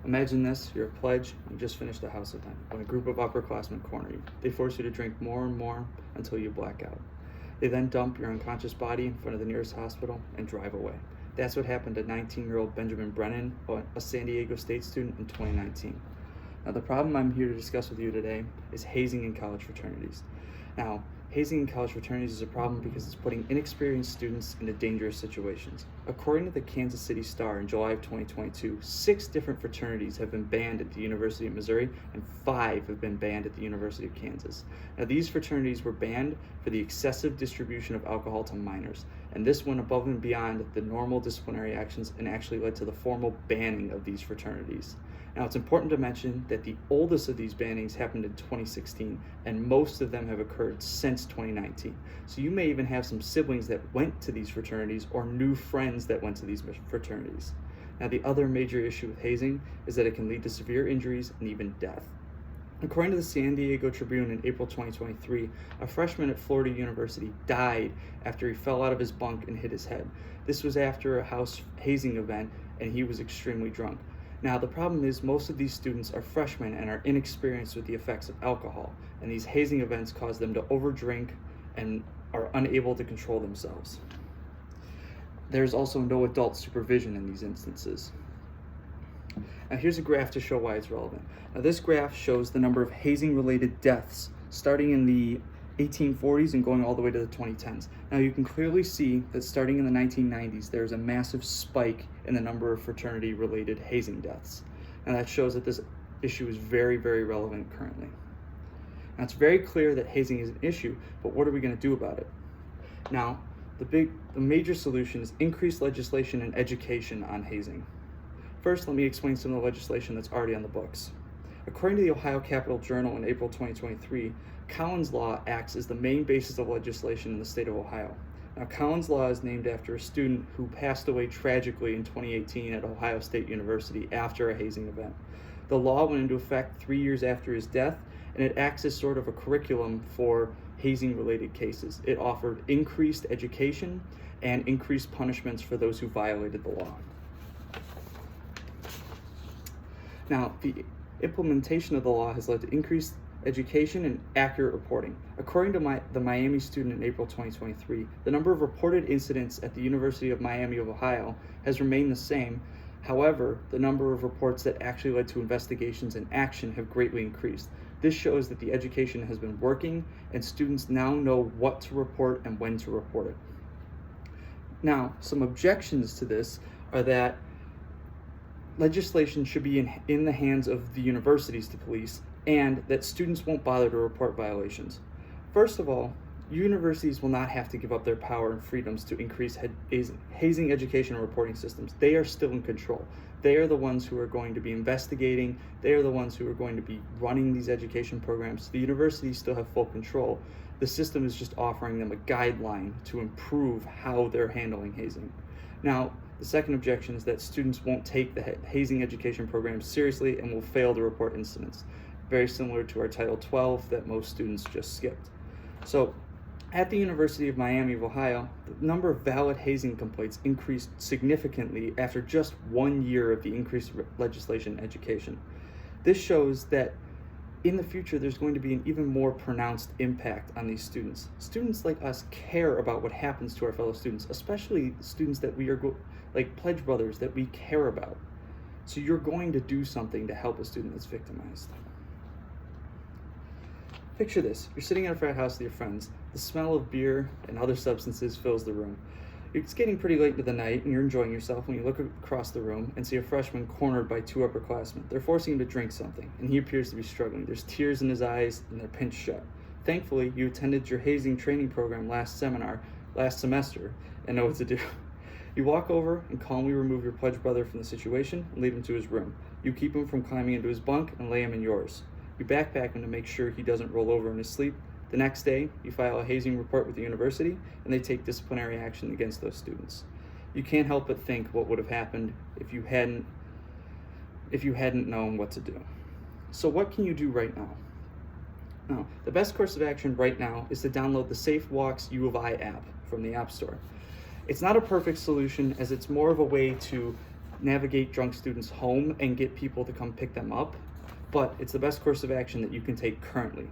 Imagine this, you're a pledge, you just finished a house event, when a group of upperclassmen corner you. They force you to drink more and more until you black out. They then dump your unconscious body in front of the nearest hospital and drive away. That's what happened to 19-year-old Benjamin Brennan, a San Diego State student in 2019. Now, the problem I'm here to discuss with you today is hazing in college fraternities. Now, hazing in college fraternities is a problem because it's putting inexperienced students into dangerous situations. According to the Kansas City Star in July of 2022, 6 different fraternities have been banned at the University of Missouri and 5 have been banned at the University of Kansas. Now, these fraternities were banned for the excessive distribution of alcohol to minors, and this went above and beyond the normal disciplinary actions and actually led to the formal banning of these fraternities. Now, it's important to mention that the oldest of these bannings happened in 2016, and most of them have occurred since 2019. So you may even have some siblings that went to these fraternities or new friends that went to these fraternities. Now, the other major issue with hazing is that it can lead to severe injuries and even death. According to the San Diego Tribune in April 2023, a freshman at Florida University died after he fell out of his bunk and hit his head. This was after a house hazing event, and he was extremely drunk. Now, the problem is most of these students are freshmen and are inexperienced with the effects of alcohol, and these hazing events cause them to overdrink and are unable to control themselves. There's also no adult supervision in these instances. Now, here's a graph to show why it's relevant. Now, this graph shows the number of hazing-related deaths starting in the 1840s and going all the way to the 2010s. Now, you can clearly see that starting in the 1990s, there's a massive spike in the number of fraternity-related hazing deaths. And that shows that this issue is very, very relevant currently. Now, it's very clear that hazing is an issue, but what are we going to do about it? Now, the major solution is increased legislation and education on hazing. First, let me explain some of the legislation that's already on the books. According to the Ohio Capitol Journal in April 2023, Collins Law acts as the main basis of legislation in the state of Ohio. Now, Collins Law is named after a student who passed away tragically in 2018 at Ohio State University after a hazing event. The law went into effect 3 years after his death, and it acts as sort of a curriculum for hazing-related cases. It offered increased education and increased punishments for those who violated the law. Now, the implementation of the law has led to increased education and accurate reporting. According to the Miami student in April 2023, the number of reported incidents at the University of Miami of Ohio has remained the same. However, the number of reports that actually led to investigations and action have greatly increased. This shows that the education has been working and students now know what to report and when to report it. Now, some objections to this are that legislation should be in the hands of the universities to police, and that students won't bother to report violations. First of all, universities will not have to give up their power and freedoms to increase hazing education and reporting systems. They are still in control. They are the ones who are going to be investigating. They are the ones who are going to be running these education programs. The universities still have full control. The system is just offering them a guideline to improve how they're handling hazing. Now, the second objection is that students won't take the hazing education program seriously and will fail to report incidents, very similar to our Title 12 that most students just skipped. So, at the University of Miami of Ohio, the number of valid hazing complaints increased significantly after just 1 year of the increased legislation and education. This shows that in the future, there's going to be an even more pronounced impact on these students. Students like us care about what happens to our fellow students, especially students that we are like Pledge Brothers that we care about. So you're going to do something to help a student that's victimized. Picture this, you're sitting at a frat house with your friends. The smell of beer and other substances fills the room. It's getting pretty late into the night and you're enjoying yourself when you look across the room and see a freshman cornered by 2 upperclassmen. They're forcing him to drink something, and he appears to be struggling. There's tears in his eyes and they're pinched shut. Thankfully, you attended your hazing training program last semester and know what to do. You walk over and calmly remove your pledge brother from the situation and lead him to his room. You keep him from climbing into his bunk and lay him in yours. You backpack him to make sure he doesn't roll over in his sleep. The next day, you file a hazing report with the university, and they take disciplinary action against those students. You can't help but think what would have happened if you hadn't known what to do. So what can you do right now? Now, the best course of action right now is to download the Safe Walks U of I app from the App Store. It's not a perfect solution, as it's more of a way to navigate drunk students home and get people to come pick them up, but it's the best course of action that you can take currently.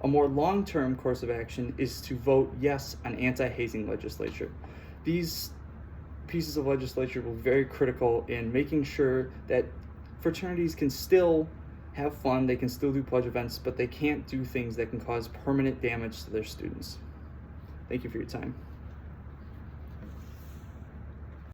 A more long-term course of action is to vote yes on anti-hazing legislation. These pieces of legislation will be very critical in making sure that fraternities can still have fun, they can still do pledge events, but they can't do things that can cause permanent damage to their students. Thank you for your time.